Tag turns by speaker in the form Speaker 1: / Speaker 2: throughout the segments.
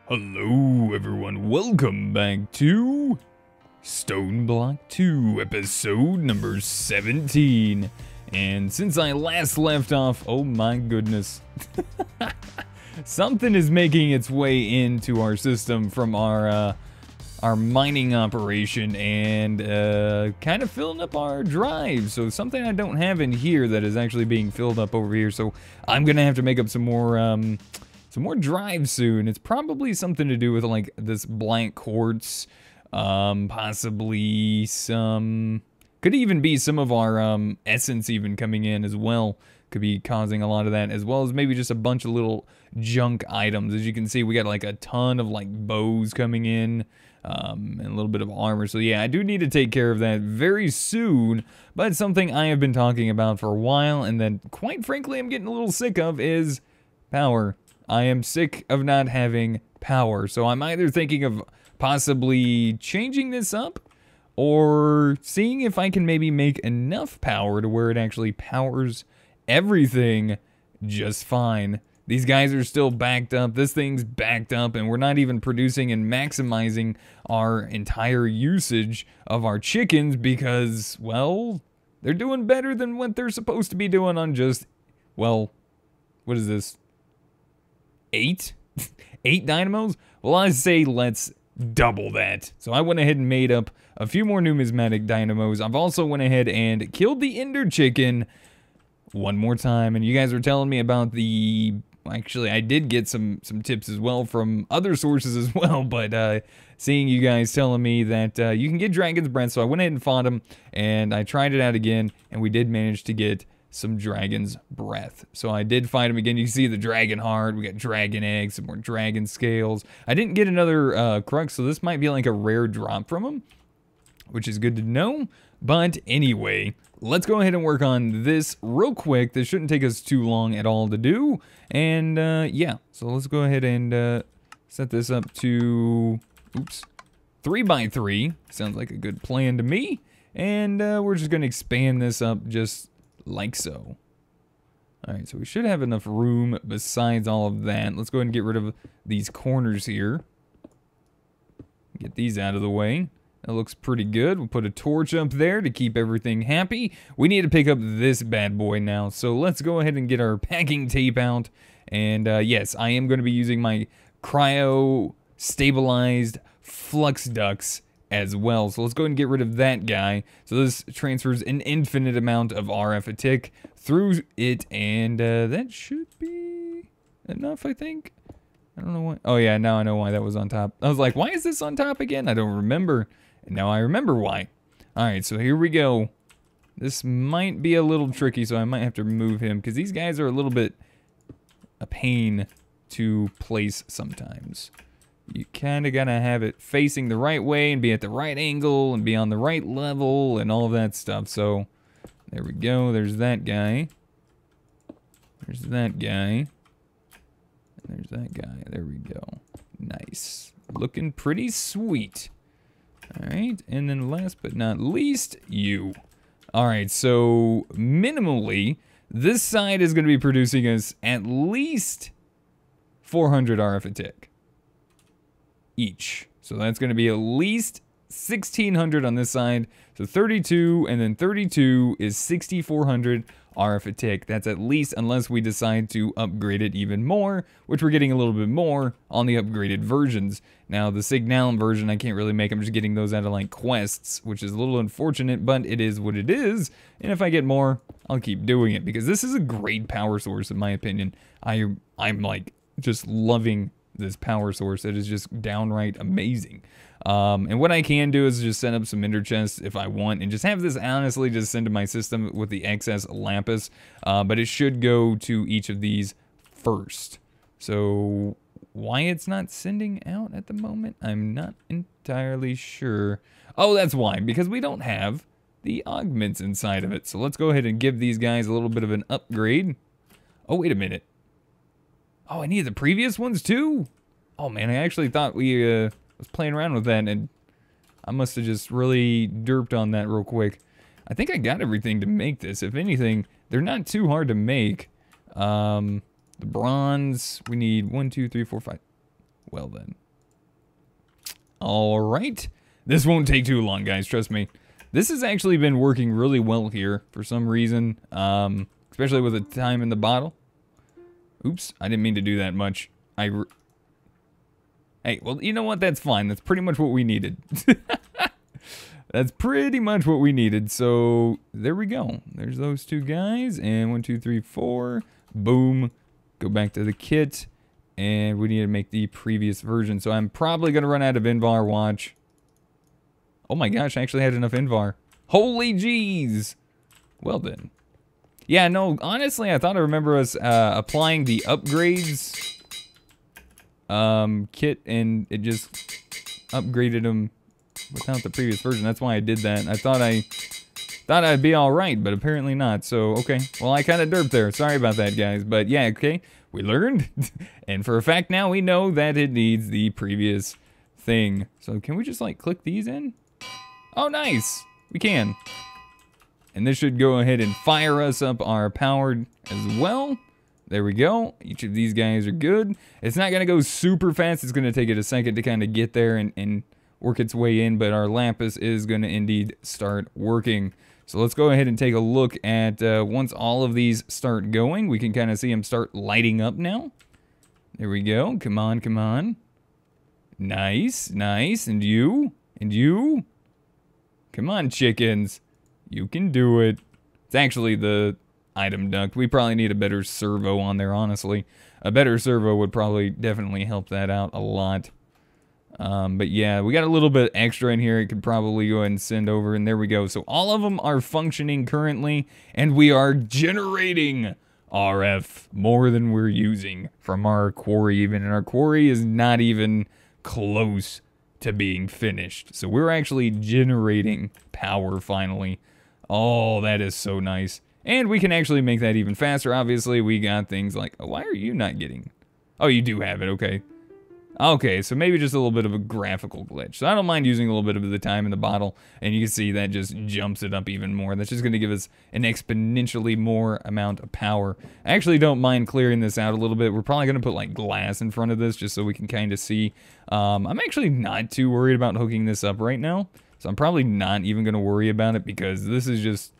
Speaker 1: Hello everyone, welcome back to StoneBlock 2, episode number 17. And since I last left off, oh my goodness, something is making its way into our system from our mining operation and kind of filling up our drive. So something I don't have in here that is actually being filled up over here. So I'm gonna have to make up some more drive soon. It's probably something to do with like this blank quartz, possibly some, could even be some of our essence even coming in as well. Could be causing a lot of that, as well as maybe just a bunch of little junk items. As you can see, we got like a ton of like bows coming in, and a little bit of armor. So yeah, I do need to take care of that very soon, but something I have been talking about for a while, and then quite frankly I'm getting a little sick of, is power. I am sick of not having power, so I'm either thinking of possibly changing this up or seeing if I can maybe make enough power to where it actually powers everything just fine. These guys are still backed up, this thing's backed up, and we're not even producing and maximizing our entire usage of our chickens because, well, they're doing better than what they're supposed to be doing on just, well, what is this? 8 dynamos? Well, I say let's double that. So I went ahead and made up a few more numismatic dynamos. I've also went ahead and killed the ender chicken one more time, and you guys were telling me about the, actually I did get some tips as well from other sources as well, but seeing you guys telling me that you can get dragon's breath, so I went ahead and fought him and I tried it out again, and we did manage to get some dragon's breath. So I did fight him again. You can see the dragon heart, we got dragon eggs, some more dragon scales. I didn't get another crux, so this might be like a rare drop from him, which is good to know. But anyway, let's go ahead and work on this real quick. This shouldn't take us too long at all to do. And yeah, so let's go ahead and set this up to, oops, 3x3. Sounds like a good plan to me. And we're just gonna expand this up just like so. Alright, so we should have enough room besides all of that. Let's go ahead and get rid of these corners here. Get these out of the way. That looks pretty good. We'll put a torch up there to keep everything happy. We need to pick up this bad boy now. So let's go ahead and get our packing tape out. And yes, I am going to be using my cryo-stabilized flux ducts as well. So let's go ahead and get rid of that guy. So this transfers an infinite amount of RF a tick through it, and that should be enough, I think. I don't know why. Oh yeah, now I know why that was on top. I was like, why is this on top again? I don't remember. And now I remember why. Alright, so here we go. This might be a little tricky, so I might have to remove him, because these guys are a little bit a pain to place sometimes. You kind of gotta have it facing the right way and be at the right angle and be on the right level and all of that stuff. So there we go. There's that guy. There's that guy. And there's that guy. There we go. Nice. Looking pretty sweet. Alright, and then last but not least, you. Alright, so minimally, this side is going to be producing us at least 400 RF a tick each. So that's going to be at least 1600 on this side. So 32, and then 32 is 6400 RF a tick. That's at least, unless we decide to upgrade it even more, which we're getting a little bit more on the upgraded versions. Now the Signal version I can't really make. I'm just getting those out of like quests, which is a little unfortunate, but it is what it is. And if I get more, I'll keep doing it, because this is a great power source in my opinion. I'm like just loving this power source. It is just downright amazing. And what I can do is just set up some ender chests if I want, and just have this honestly just send to my system with the excess lapis, but it should go to each of these first. So why it's not sending out at the moment, I'm not entirely sure. Oh, that's why, because we don't have the augments inside of it. So let's go ahead and give these guys a little bit of an upgrade. Oh, wait a minute. Oh, I need the previous ones too? Oh man, I actually thought we was playing around with that, and I must have just really derped on that real quick. I think I got everything to make this. If anything, they're not too hard to make. The bronze, we need 1, 2, 3, 4, 5. Well then. All right. This won't take too long, guys. Trust me. This has actually been working really well here for some reason, especially with the time in the bottle. Oops, I didn't mean to do that much. Hey, well, you know what? That's fine. That's pretty much what we needed. That's pretty much what we needed. So there we go. There's those two guys. And 1, 2, 3, 4. Boom. Go back to the kit. And we need to make the previous version. So I'm probably going to run out of Invar watch. Oh my gosh, I actually had enough Invar. Holy jeez. Well then. Yeah, no, honestly, I thought I remember us applying the upgrades kit, and it just upgraded them without the previous version. That's why I did that. I thought I'd be all right, but apparently not. So, okay. Well, I kind of derped there. Sorry about that, guys. But yeah, okay. We learned. And for a fact now, we know that it needs the previous thing. So can we just, like, click these in? Oh, nice. We can. And this should go ahead and fire us up our powered as well. There we go. Each of these guys are good. It's not going to go super fast. It's going to take it a second to kind of get there and work its way in. But our Lapis is going to indeed start working. So let's go ahead and take a look at once all of these start going. We can kind of see them start lighting up now. There we go. Come on, come on. Nice, nice. And you? And you? Come on, chickens. You can do it. It's actually the item duct. We probably need a better servo on there, honestly. A better servo would probably definitely help that out a lot. But yeah, we got a little bit extra in here. It could probably go ahead and send over, and there we go. So all of them are functioning currently, and we are generating RF more than we're using from our quarry even, and our quarry is not even close to being finished. So we're actually generating power finally. Oh, that is so nice. And we can actually make that even faster. Obviously, we got things like, oh, why are you not getting? Oh, you do have it, okay. Okay, so maybe just a little bit of a graphical glitch. So I don't mind using a little bit of the time in the bottle, and you can see that just jumps it up even more. That's just going to give us an exponentially more amount of power. I actually don't mind clearing this out a little bit. We're probably going to put like glass in front of this just so we can kind of see. I'm actually not too worried about hooking this up right now, so I'm probably not even going to worry about it because this is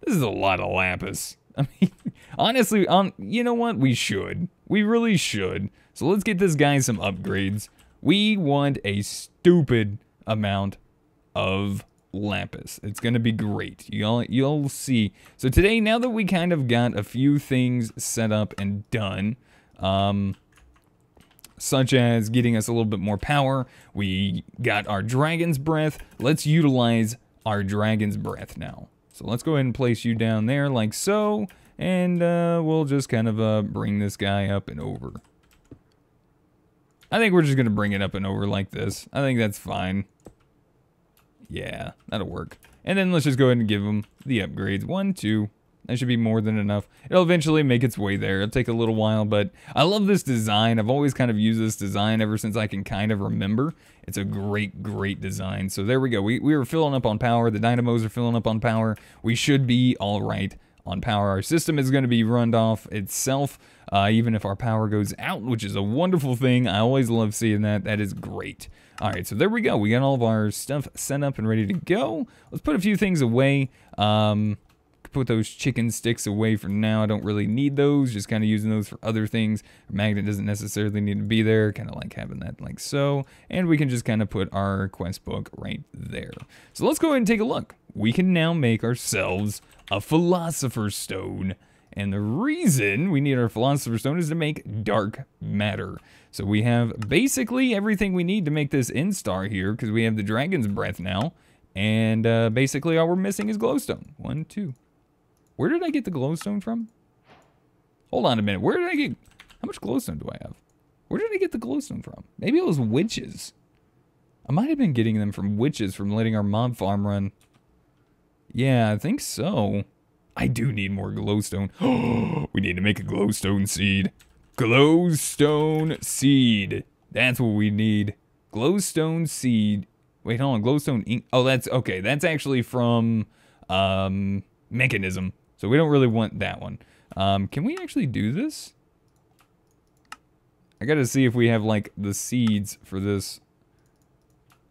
Speaker 1: a lot of lapis. I mean, honestly, you know what? We should. We really should. So let's get this guy some upgrades. We want a stupid amount of lapis. It's going to be great. You'll see. So today, now that we kind of got a few things set up and done, such as getting us a little bit more power, we got our dragon's breath. Let's utilize our dragon's breath now. So let's go ahead and place you down there like so, and we'll just kind of bring this guy up and over. I think we're just going to bring it up and over like this. I think that's fine. Yeah, that'll work. And then let's just go ahead and give them the upgrades. 1, 2. That should be more than enough. It'll eventually make its way there. It'll take a little while, but I love this design. I've always kind of used this design ever since I can kind of remember. It's a great, great design. So there we go. We were filling up on power. The dynamos are filling up on power. We should be all right on power. Our system is going to be run off itself, even if our power goes out, which is a wonderful thing. I always love seeing that. That is great. All right, so there we go. We got all of our stuff set up and ready to go. Let's put a few things away. Put those chicken sticks away for now. I don't really need those. Just kind of using those for other things. Our magnet doesn't necessarily need to be there. Kind of like having that like so. And we can just kind of put our quest book right there. So let's go ahead and take a look. We can now make ourselves a philosopher's stone. And the reason we need our philosopher's stone is to make dark matter. So we have basically everything we need to make this instar here, because we have the dragon's breath now. And basically all we're missing is glowstone. 1, 2. Where did I get the glowstone from? Hold on a minute. Where did I get... How much glowstone do I have? Where did I get the glowstone from? Maybe it was witches. I might have been getting them from witches from letting our mob farm run. Yeah, I think so. I do need more glowstone. Oh, we need to make a glowstone seed. Glowstone seed. That's what we need. Glowstone seed. Wait, hold on. Glowstone ink. Oh, that's... Okay, that's actually from... mechanism. So we don't really want that one. Can we actually do this? I gotta see if we have, like, the seeds for this.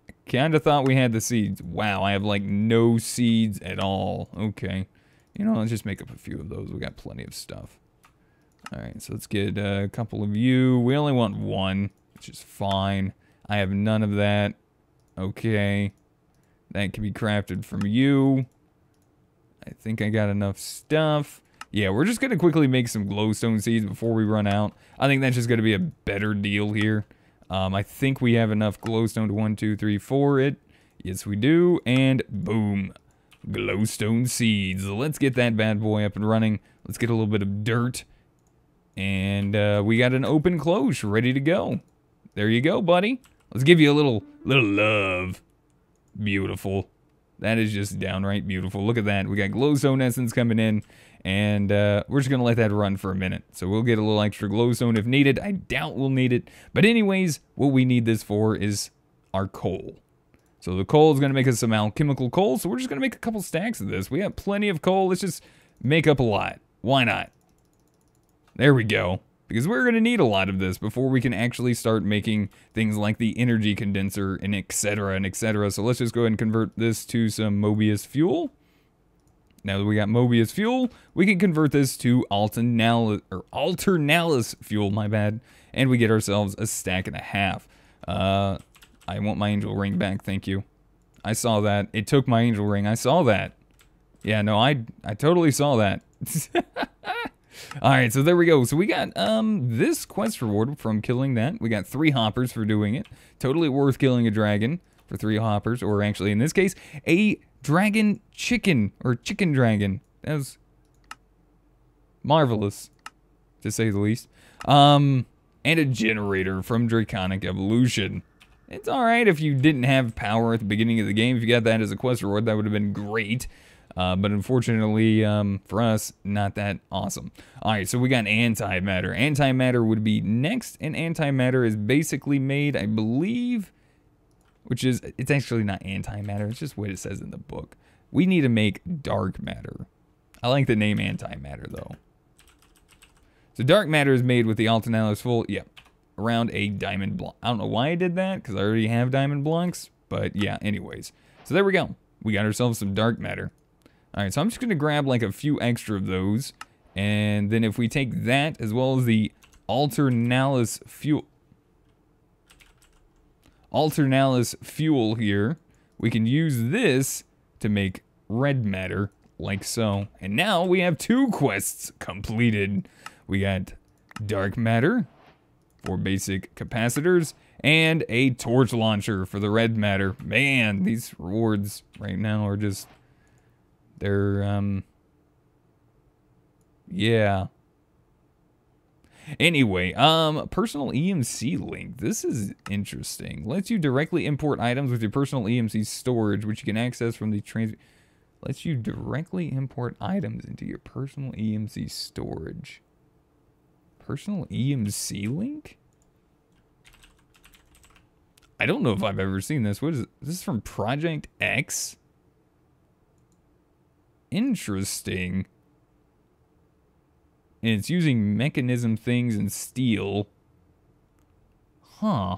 Speaker 1: I kinda thought we had the seeds. Wow, I have, like, no seeds at all. Okay. You know, let's just make up a few of those. We got plenty of stuff. Alright, so let's get a couple of you. We only want one, which is fine. I have none of that. Okay. That can be crafted from you. I think I got enough stuff. Yeah, we're just gonna quickly make some glowstone seeds before we run out. I think that's just gonna be a better deal here. I think we have enough glowstone to 1, 2, 3, 4 it. Yes, we do. And boom. Glowstone seeds. Let's get that bad boy up and running. Let's get a little bit of dirt. And we got an open cloche ready to go. There you go, buddy. Let's give you a little love. Beautiful. That is just downright beautiful. Look at that. We got glowstone essence coming in. And we're just going to let that run for a minute. So we'll get a little extra glowstone if needed. I doubt we'll need it. But anyways, what we need this for is our coal. So the coal is going to make us some alchemical coal. So we're just going to make a couple stacks of this. We have plenty of coal. Let's just make up a lot. Why not? There we go. Because we're going to need a lot of this before we can actually start making things like the energy condenser and etc. and etc. So let's just go ahead and convert this to some Mobius fuel. Now that we got Mobius fuel, we can convert this to alternalis fuel, my bad. And we get ourselves a stack and a half. I want my angel ring back, thank you. I saw that. It took my angel ring. I saw that. Yeah, no, I totally saw that. Alright, so there we go. So we got this quest reward from killing that. We got 3 hoppers for doing it. Totally worth killing a dragon for 3 hoppers. Or actually, in this case, a dragon chicken. Or chicken dragon. That was marvelous, to say the least. And a generator from Draconic Evolution. It's alright if you didn't have power at the beginning of the game. If you got that as a quest reward, that would have been great. But unfortunately, for us, not that awesome. Alright, so we got antimatter. Antimatter would be next, and antimatter is basically made, I believe, which is, it's actually not antimatter, it's just what it says in the book. We need to make dark matter. I like the name antimatter, though. So dark matter is made with the alternalis full, yep, around a diamond block. I don't know why I did that, because I already have diamond blocks, but yeah, anyways. So there we go. We got ourselves some dark matter. Alright, so I'm just going to grab like a few extra of those. And then if we take that as well as the alternalis fuel here, we can use this to make red matter like so. And now we have 2 quests completed. We got dark matter for basic capacitors and a torch launcher for the red matter. Man, these rewards right now are just... they're, yeah. Anyway, personal EMC link. This is interesting. Lets you directly import items with your personal EMC storage, which you can access from the lets you directly import items into your personal EMC storage. Personal EMC link? I don't know if I've ever seen this. What is it? This is from Project X? Interesting. And it's using mechanism things and steel. Huh.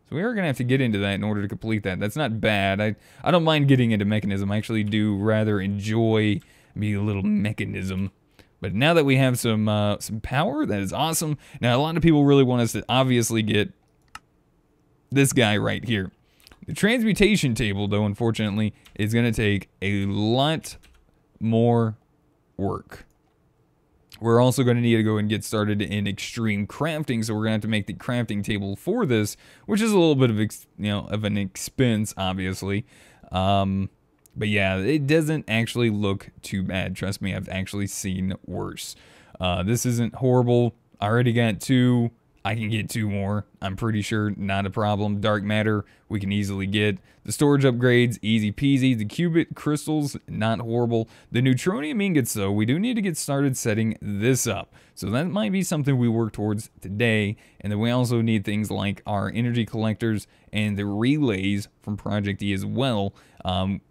Speaker 1: So we are going to have to get into that in order to complete that. That's not bad. I don't mind getting into mechanism. I actually do rather enjoy being a little mechanism. But now that we have some power, that is awesome. Now, a lot of people really want us to obviously get this guy right here. The transmutation table, though, unfortunately, is going to take a lot more work. We're also going to need to go and get started in extreme crafting, so we're going to have to make the crafting table for this, which is a little bit of of an expense, obviously. But yeah, it doesn't actually look too bad. Trust me, I've actually seen worse. This isn't horrible. I already got 2. I can get 2 more. I'm pretty sure, not a problem. Dark matter, we can easily get. The storage upgrades, easy peasy. The qubit crystals, not horrible. The neutronium ingots, though, we do need to get started setting this up. So that might be something we work towards today. And then we also need things like our energy collectors and the relays from Project E as well.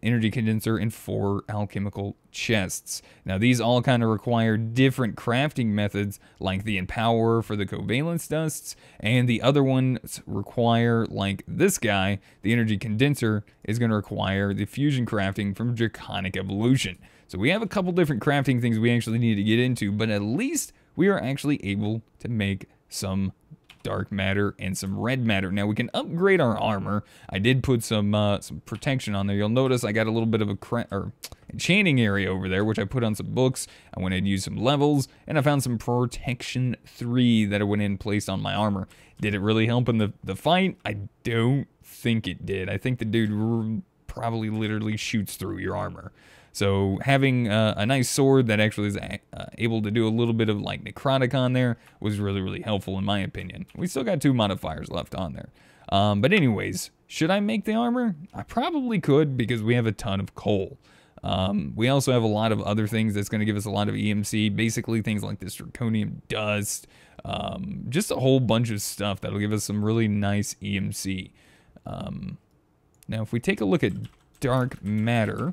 Speaker 1: Energy condenser and 4 alchemical chests. Now these all kind of require different crafting methods, like the empower for the covalence dusts, and the other ones require, like this guy, the energy condenser is going to require the fusion crafting from Draconic Evolution. So we have a couple different crafting things we actually need to get into, but at least we are actually able to make some dark matter and some red matter. Now we can upgrade our armor. I did put some protection on there. You'll notice I got a little bit of a enchanting area over there, which I put on some books. I went and used some levels, and I found some protection 3 that I went in and placed on my armor. Did it really help in the fight? I don't think it did. I think the dude probably literally shoots through your armor. So having a nice sword that actually is able to do a little bit of like necrotic on there was really, really helpful in my opinion. We still got 2 modifiers left on there. But anyways, should I make the armor? I probably could because we have a ton of coal. We also have a lot of other things that's going to give us a lot of EMC. Basically things like this draconium dust. Just a whole bunch of stuff that'll give us some really nice EMC. Now if we take a look at dark matter,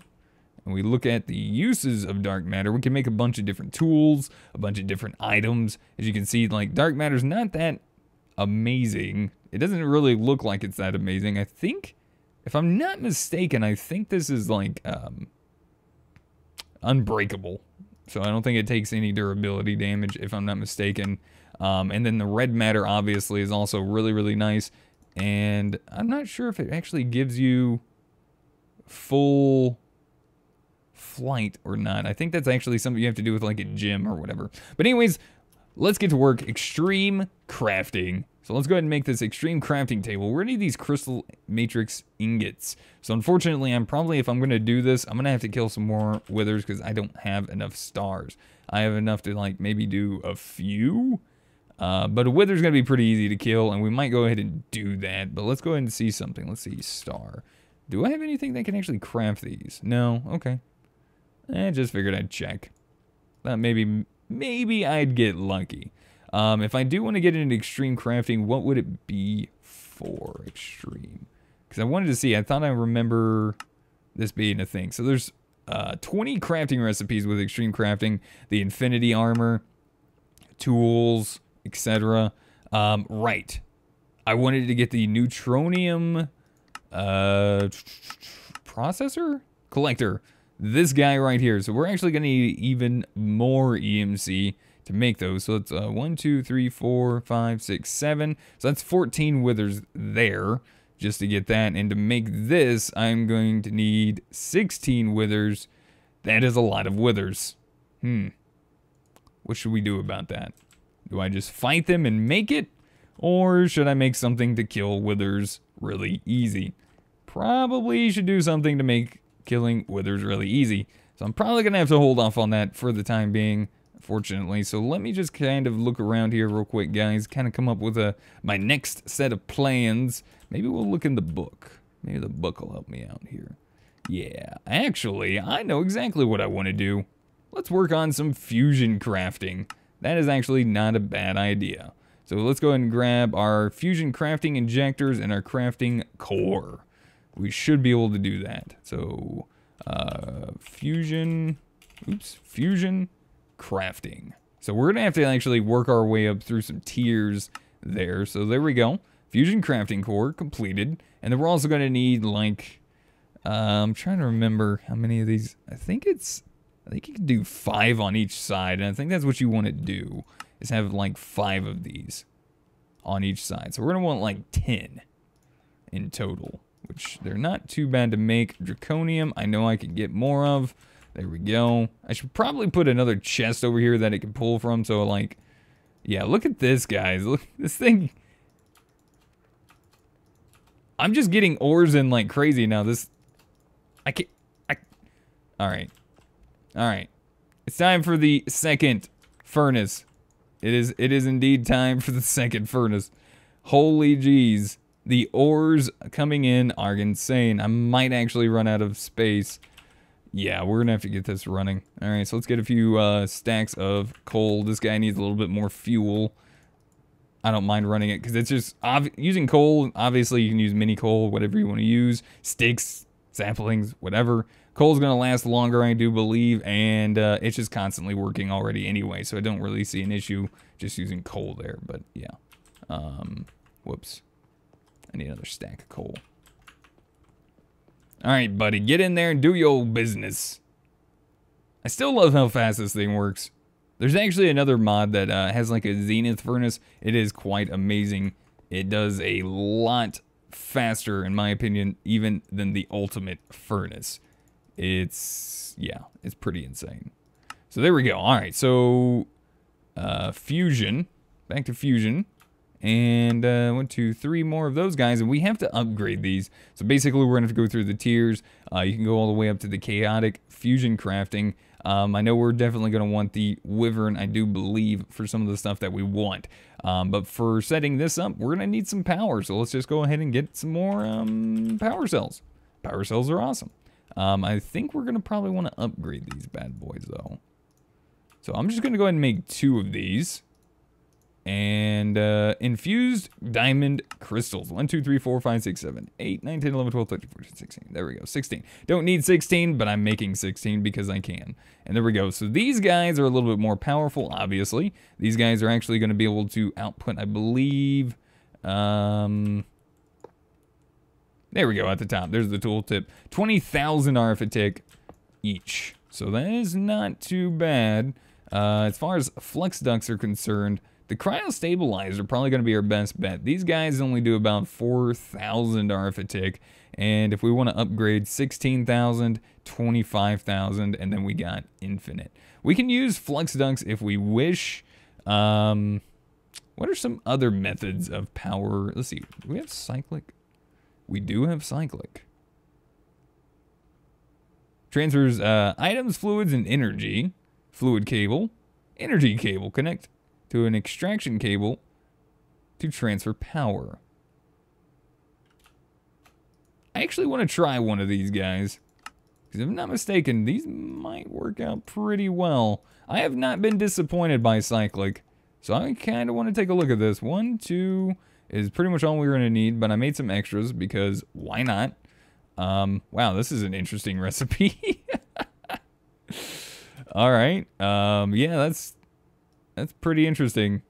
Speaker 1: and we look at the uses of dark matter, we can make a bunch of different tools, a bunch of different items. As you can see, like, dark matter's not that amazing. It doesn't really look like it's that amazing. I think, if I'm not mistaken, I think this is like unbreakable. So I don't think it takes any durability damage, if I'm not mistaken. And then the red matter obviously is also really, really nice. And I'm not sure if it actually gives you full flight or not. I think that's actually something you have to do with like a gym or whatever. But anyways, let's get to work. Extreme crafting. So let's go ahead and make this extreme crafting table. We're gonna need these crystal matrix ingots. So unfortunately, if I'm gonna do this, I'm gonna have to kill some more withers because I don't have enough stars. I have enough to like maybe do a few. But a wither's gonna be pretty easy to kill, and we might go ahead and do that. But let's go ahead and see something. Let's see, star. Do I have anything that can actually craft these? No? Okay. Just figured I'd check. Maybe I'd get lucky. If I do want to get into extreme crafting, what would it be for extreme? Because I wanted to see, I thought I remember this being a thing. So there's 20 crafting recipes with extreme crafting, the infinity armor, tools, etc. Right. I wanted to get the neutronium processor? Collector. This guy right here. So we're actually going to need even more EMC to make those. So it's 1, 2, 3, 4, 5, 6, 7. So that's 14 withers there just to get that. And to make this, I'm going to need 16 withers. That is a lot of withers. What should we do about that? Do I just fight them and make it? Or should I make something to kill withers really easy? Probably should do something to make killing withers really easy. So I'm probably going to have to hold off on that for the time being, fortunately. So let me just kind of look around here real quick, guys. Kind of come up with my next set of plans. Maybe we'll look in the book. Maybe the book will help me out here. Yeah, actually, I know exactly what I want to do. Let's work on some fusion crafting. That is actually not a bad idea. So let's go ahead and grab our fusion crafting injectors and our crafting core. We should be able to do that. So, fusion crafting. So we're gonna have to actually work our way up through some tiers there. So there we go. Fusion crafting core completed. And then we're also gonna need like, I'm trying to remember how many of these. I think you can do 5 on each side. And I think that's what you want to do, is have like 5 of these on each side. So we're gonna want like 10 in total, which they're not too bad to make. Draconium, I know I could get more of. There we go. I should probably put another chest over here that it can pull from. So like, yeah, look at this, guys. Look at this thing. I'm just getting ores in like crazy now. All right. It's time for the second furnace. It is indeed time for the second furnace. Holy jeez. The ores coming in are insane. I might actually run out of space. Yeah, we're gonna have to get this running. All right, so let's get a few stacks of coal. This guy needs a little bit more fuel. I don't mind running it because it's just using coal. Obviously, you can use mini coal, whatever you want to use, sticks, saplings, whatever. Coal's gonna last longer, I do believe, and it's just constantly working already anyway. So I don't really see an issue just using coal there. But yeah, whoops, I need another stack of coal. All right, buddy, get in there and do your business. I still love how fast this thing works. There's actually another mod that has like a zenith furnace. It is quite amazing. It does a lot faster, in my opinion, even than the ultimate furnace. It's, yeah, it's pretty insane. So there we go. All right, so fusion, back to fusion. And 1, 2, 3 more of those guys, and we have to upgrade these. So basically, we're gonna have to go through the tiers. You can go all the way up to the chaotic fusion crafting. I know we're definitely gonna want the wyvern, I do believe, for some of the stuff that we want. But for setting this up, we're gonna need some power. So let's just go ahead and get some more power cells. Power cells are awesome. I think we're gonna probably want to upgrade these bad boys though. So I'm just gonna go ahead and make 2 of these. And infused diamond crystals. 1, 2, 3, 4, 5, 6, 7, 8, 9, 10, 11, 12, 13, 14, 16. There we go. 16. Don't need 16, but I'm making 16 because I can. And there we go. So these guys are a little bit more powerful, obviously. These guys are actually going to be able to output, I believe. There we go at the top. There's the tooltip. 20,000 RF a tick each. So that is not too bad. As far as flux ducts are concerned, the cryo stabilizers are probably going to be our best bet. These guys only do about 4,000 RF a tick, and if we want to upgrade 16,000, 25,000, and then we got infinite. We can use flux ducts if we wish. What are some other methods of power? Let's see. Do we have cyclic? We do have cyclic. Transfers items, fluids, and energy. Fluid cable. Energy cable. Connect to an extraction cable to transfer power. I actually want to try one of these guys, because if I'm not mistaken, these might work out pretty well. I have not been disappointed by cyclic, so I kind of want to take a look at this. 1, 2 is pretty much all we're going to need, but I made some extras because why not? Wow, this is an interesting recipe. All right, yeah, that's pretty interesting.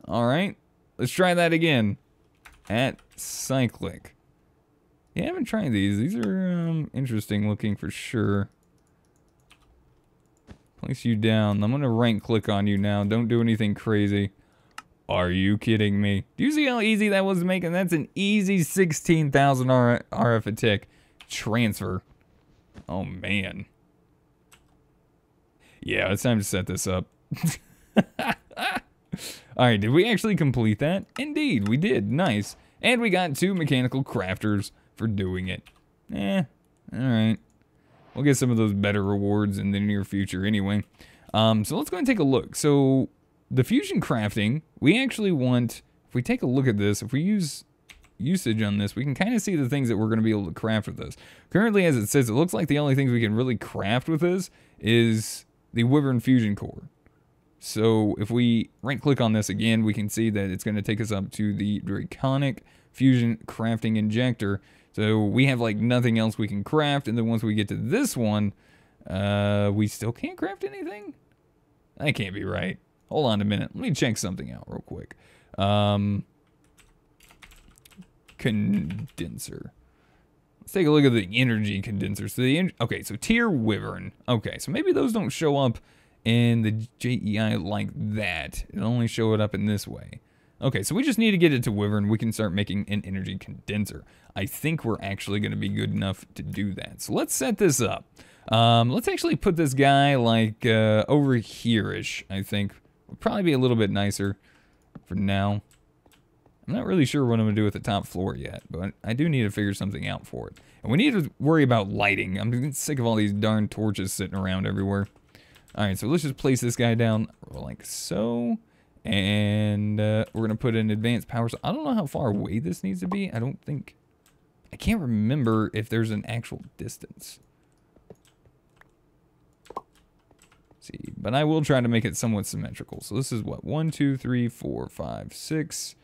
Speaker 1: All right, let's try that again at cyclic. Yeah, I haven't tried these. These are interesting looking for sure. Place you down. I'm gonna right click on you now. Don't do anything crazy. Are you kidding me? Do you see how easy that was making? That's an easy 16,000 RF a tick transfer. Oh man. Yeah, it's time to set this up. Alright, did we actually complete that? Indeed, we did. Nice. And we got 2 mechanical crafters for doing it. Alright. We'll get some of those better rewards in the near future anyway. So let's go and take a look. So, the fusion crafting, we actually want, if we take a look at this, if we use usage on this, we can kind of see the things that we're going to be able to craft with this. Currently, as it says, it looks like the only things we can really craft with this is the wyvern fusion core. So if we right click on this again, we can see that it's going to take us up to the draconic fusion crafting injector. So we have like nothing else we can craft, and then once we get to this one, we still can't craft anything? That can't be right. Hold on a minute. Let me check something out real quick. Condenser. Let's take a look at the energy condenser. So okay, so tier wyvern. Okay, so maybe those don't show up in the JEI like that. It'll only show it up in this way. Okay, so we just need to get it to wyvern. We can start making an energy condenser. I think we're actually going to be good enough to do that. So let's set this up. Let's actually put this guy like over here-ish, I think. Would probably be a little bit nicer for now. I'm not really sure what I'm going to do with the top floor yet, but I do need to figure something out for it. And we need to worry about lighting. I'm getting sick of all these darn torches sitting around everywhere. Alright, so let's just place this guy down like so. And we're going to put an advanced power. So I don't know how far away this needs to be. I I can't remember if there's an actual distance. See, but I will try to make it somewhat symmetrical. So this is what? 1, 2, 3, 4, 5, 6.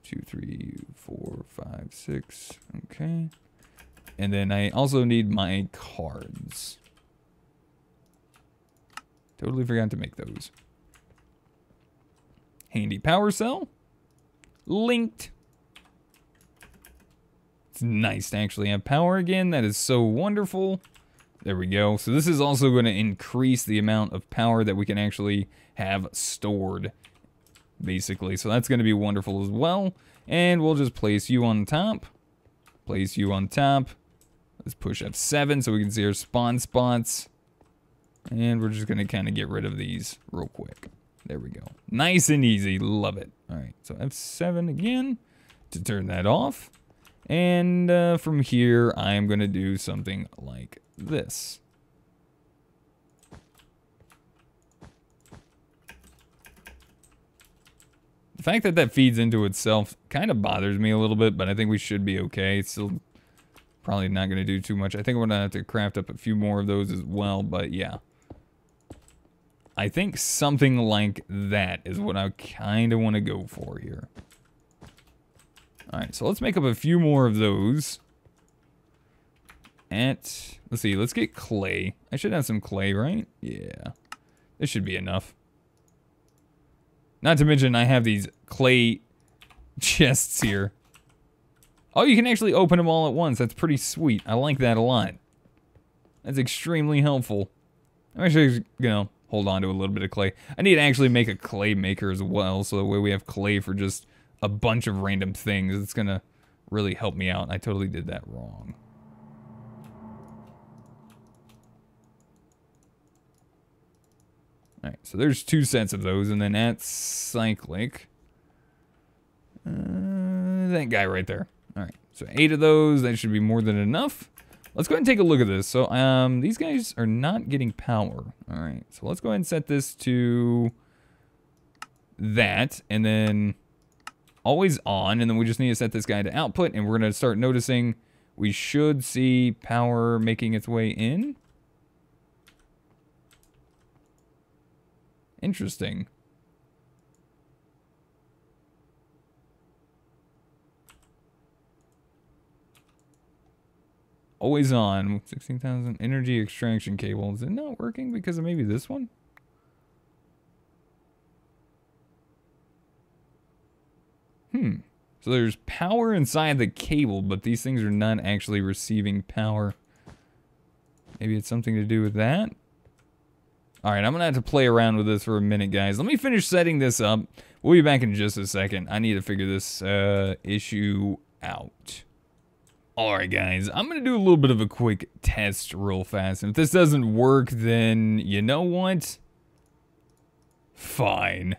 Speaker 1: 2, 3, 4, 5, 6. Okay. And then I also need my cards. Totally forgot to make those. Handy power cell. Linked. It's nice to actually have power again. That is so wonderful. There we go. So this is also going to increase the amount of power that we can actually have stored, basically. So that's going to be wonderful as well. And we'll just place you on top. Place you on top. Let's push F7 so we can see our spawn spots. And we're just going to kind of get rid of these real quick. There we go. Nice and easy. Love it. All right. So F7 again to turn that off. And from here, I am going to do something like this. The fact that that feeds into itself kind of bothers me a little bit, but I think we should be okay. It's still probably not going to do too much. I think we're going to have to craft up a few more of those as well, but yeah. I think something like that is what I kind of want to go for here. Alright, so let's make up a few more of those. Let's see, let's get clay. I should have some clay, right? Yeah. This should be enough. Not to mention I have these clay chests here. Oh, you can actually open them all at once. That's pretty sweet. I like that a lot. That's extremely helpful. I'm actually gonna hold on to a little bit of clay. I need to actually make a clay maker as well, so that way we have clay for just a bunch of random things. It's gonna really help me out. I totally did that wrong. Alright, so there's 2 sets of those, and then at cyclic, that guy right there. Alright, so 8 of those, that should be more than enough. Let's go ahead and take a look at this. So, these guys are not getting power. Alright, so let's go ahead and set this to that, and then always on, and then we just need to set this guy to output, and we're going to start noticing we should see power making its way in. Interesting. Always on. 16,000 energy extraction cable. Is it not working because of maybe this one? So there's power inside the cable, but these things are not actually receiving power. Maybe it's something to do with that? Alright, I'm going to have to play around with this for a minute, guys. Let me finish setting this up. We'll be back in just a second. I need to figure this issue out. Alright, guys. I'm going to do a little bit of a quick test real fast. And if this doesn't work, then you know what? Fine.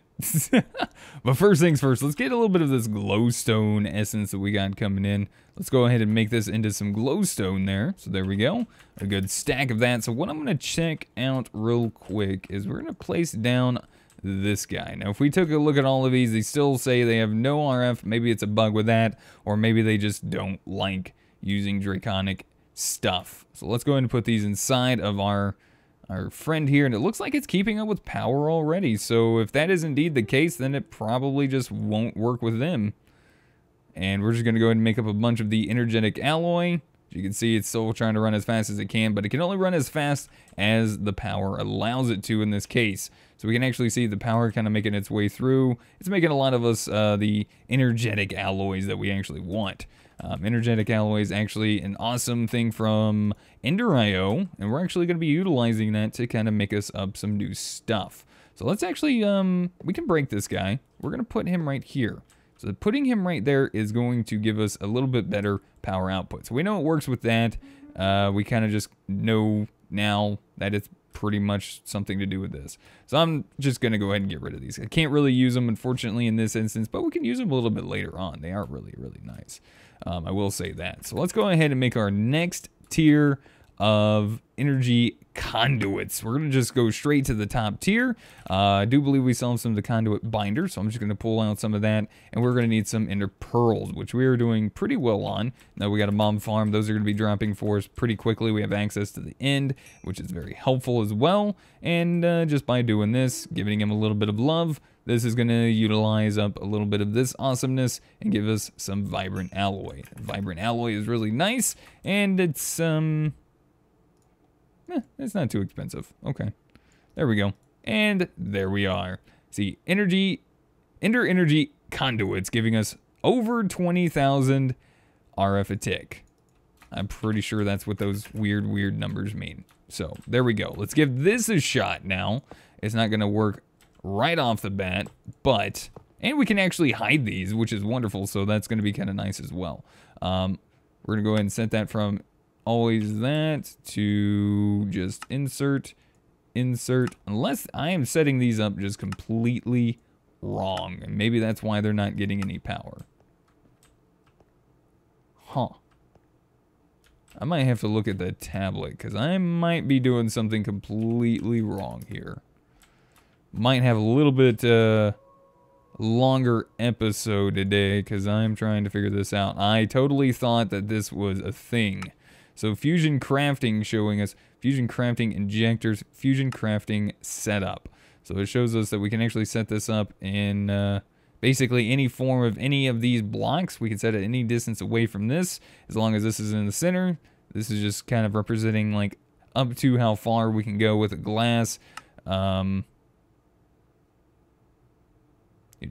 Speaker 1: But first things first, let's get a little bit of this glowstone essence that we got coming in. Let's go ahead and make this into some glowstone there. So there we go. A good stack of that. So what I'm going to check out real quick is we're going to place down this guy. Now, if we took a look at all of these, they still say they have no RF. Maybe it's a bug with that, or maybe they just don't like using draconic stuff. So let's go ahead and put these inside of our friend here, and it looks like it's keeping up with power already. So if that is indeed the case, then it probably just won't work with them. And we're just going to go ahead and make up a bunch of the energetic alloy. As you can see, it's still trying to run as fast as it can, but it can only run as fast as the power allows it to in this case. So we can actually see the power kind of making its way through. It's making a lot of us the energetic alloys that we actually want. Energetic alloy is actually an awesome thing from Ender.io, and we're actually going to be utilizing that to kind of make us up some new stuff. So let's actually, we can break this guy. We're going to put him right here. So putting him right there is going to give us a little bit better power output. So we know it works with that. We kind of just know now that it's pretty much something to do with this. So I'm just going to go ahead and get rid of these. I can't really use them, unfortunately, in this instance, but we can use them a little bit later on. They are really, really nice. I will say that. So let's go ahead and make our next tier of energy conduits. We're going to just go straight to the top tier. I do believe we still have some of the conduit binder, so I'm just going to pull out some of that, and we're going to need some ender pearls, which we are doing pretty well on. Now we got a bomb farm. Those are going to be dropping for us pretty quickly. We have access to the end, which is very helpful as well, and just by doing this, giving him a little bit of love, this is going to utilize up a little bit of this awesomeness and give us some vibrant alloy. Vibrant alloy is really nice, and it's it's not too expensive. Okay, there we go. And there we are. See, ender energy conduits giving us over 20,000 RF a tick. I'm pretty sure that's what those weird numbers mean. So there we go. Let's give this a shot now. It's not gonna work right off the bat, and we can actually hide these, which is wonderful. So that's gonna be kind of nice as well. We're gonna go ahead and set that from always that to just insert, unless I am setting these up just completely wrong, and maybe that's why they're not getting any power. Huh. I might have to look at the tablet, because I might be doing something completely wrong here. Might have a little bit longer episode today, because I'm trying to figure this out. I totally thought that this was a thing. So fusion crafting showing us fusion crafting injectors, fusion crafting setup. So it shows us that we can actually set this up in basically any form of any of these blocks. We can set it any distance away from this, as long as this is in the center. This is just kind of representing like up to how far we can go with a glass.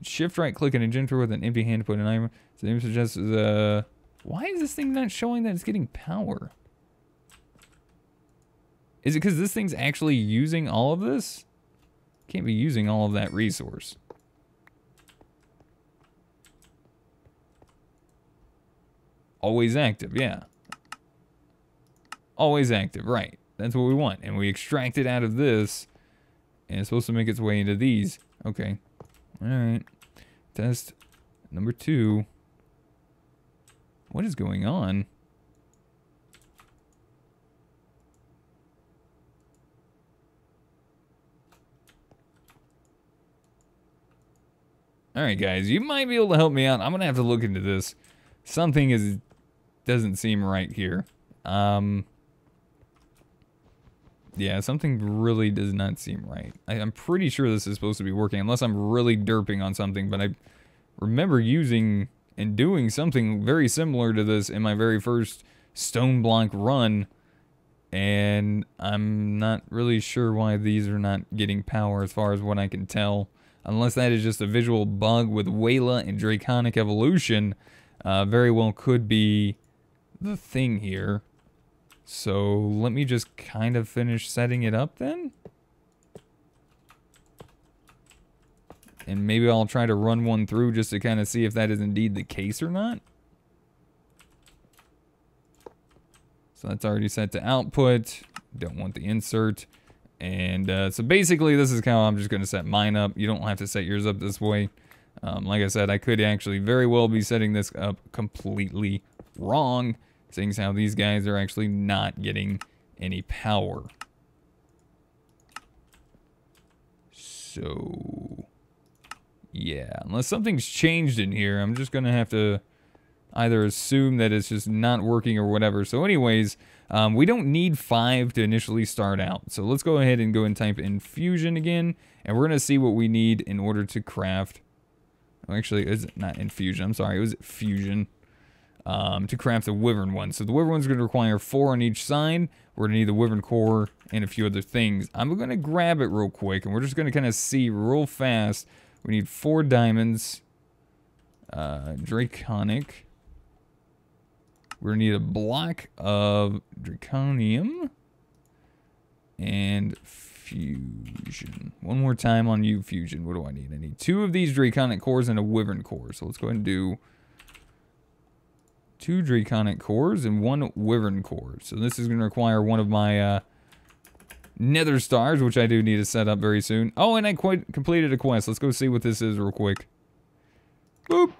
Speaker 1: Shift right click an injector with an empty hand to put an item. So the image suggests why is this thing not showing that it's getting power? Is it because this thing's actually using all of this? Can't be using all of that resource. Always active, yeah. Always active, right. That's what we want. And we extract it out of this, and it's supposed to make its way into these. Okay. Alright. Test number 2. What is going on? Alright guys, you might be able to help me out. I'm gonna have to look into this. Something doesn't seem right here. Yeah, something really does not seem right. I'm pretty sure this is supposed to be working, unless I'm really derping on something, but I remember using and doing something very similar to this in my very first StoneBlock run, and I'm not really sure why these are not getting power as far as what I can tell, unless that is just a visual bug with Wayla and Draconic Evolution. Very well could be the thing here. So let me just kind of finish setting it up then. And maybe I'll try to run one through just to kind of see if that is indeed the case or not. So that's already set to output. Don't want the insert. And so basically this is how I'm just going to set mine up. You don't have to set yours up this way. Like I said, I could actually very well be setting this up completely wrong, seeing as how these guys are actually not getting any power. So yeah, unless something's changed in here, I'm just gonna have to either assume that it's just not working or whatever. So anyways, we don't need 5 to initially start out. So let's go ahead and type in fusion again, and we're gonna see what we need in order to craft. Oh, actually, it's not infusion. I'm sorry, it was fusion. To craft the wyvern one. So the wyvern one's going to require 4 on each side. We're going to need the wyvern core and a few other things. I'm going to grab it real quick, and we're just going to kind of see real fast. We need 4 diamonds. Draconic. We're going to need a block of draconium. And fusion. One more time on you, fusion. What do I need? I need 2 of these draconic cores and a wyvern core. So let's go ahead and do 2 draconic cores and 1 wyvern core. So this is going to require one of my nether stars, which I do need to set up very soon. Oh, and I completed a quest. Let's go see what this is real quick. Boop!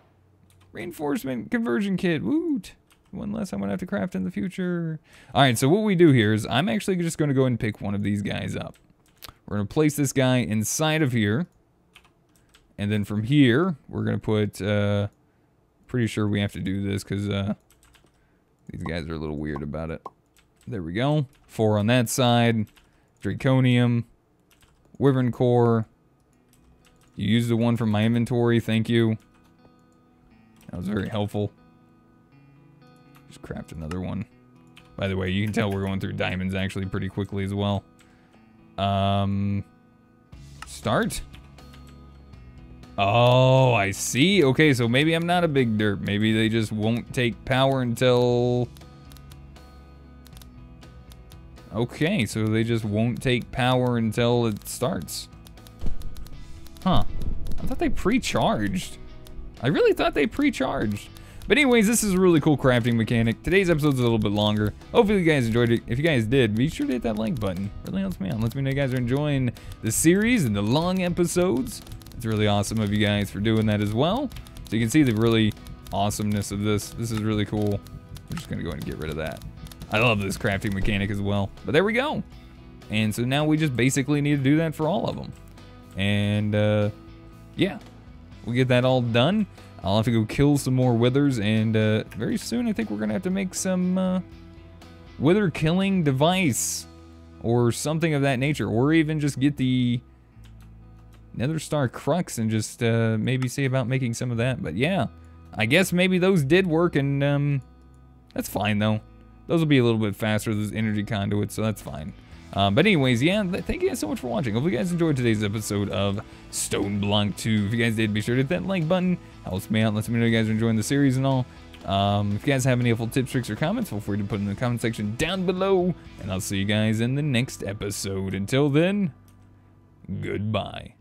Speaker 1: Reinforcement conversion kit. Woot! one less I'm going to have to craft in the future. All right, so what we do here is I'm actually just going to go ahead and pick one of these guys up. We're going to place this guy inside of here. And then from here, we're going to put, pretty sure we have to do this because these guys are a little weird about it. There we go. 4 on that side. Draconium. Wyvern Core. You used the one from my inventory. Thank you. That was very helpful. Just craft another one. By the way, you can tell we're going through diamonds actually pretty quickly as well. Start. Oh, I see. Okay, so maybe I'm not a big derp. Maybe they just won't take power until... Okay, so they just won't take power until it starts. Huh. I thought they pre-charged. I really thought they pre-charged. But anyways, this is a really cool crafting mechanic. Today's episode's a little bit longer. Hopefully you guys enjoyed it. If you guys did, be sure to hit that like button. It really helps me out. Lets me know you guys are enjoying the series and the long episodes. It's really awesome of you guys for doing that as well. So you can see the really awesomeness of this. This is really cool. We're just gonna go ahead and get rid of that. I love this crafting mechanic as well. But there we go. And so now we just basically need to do that for all of them. And yeah, we'll get that all done. I'll have to go kill some more withers, and very soon I think we're gonna have to make some wither killing device or something of that nature, or even just get the Nether Star Crux and just maybe see about making some of that. But yeah, I guess maybe those did work, and that's fine though. Those will be a little bit faster, those energy conduits, so that's fine. But anyways, yeah, thank you guys so much for watching. Hopefully you guys enjoyed today's episode of StoneBlock 2. If you guys did, be sure to hit that like button. Helps me out, lets me know you guys are enjoying the series and all. If you guys have any helpful tips, tricks, or comments, feel free to put them in the comment section down below. And I'll see you guys in the next episode. Until then, goodbye.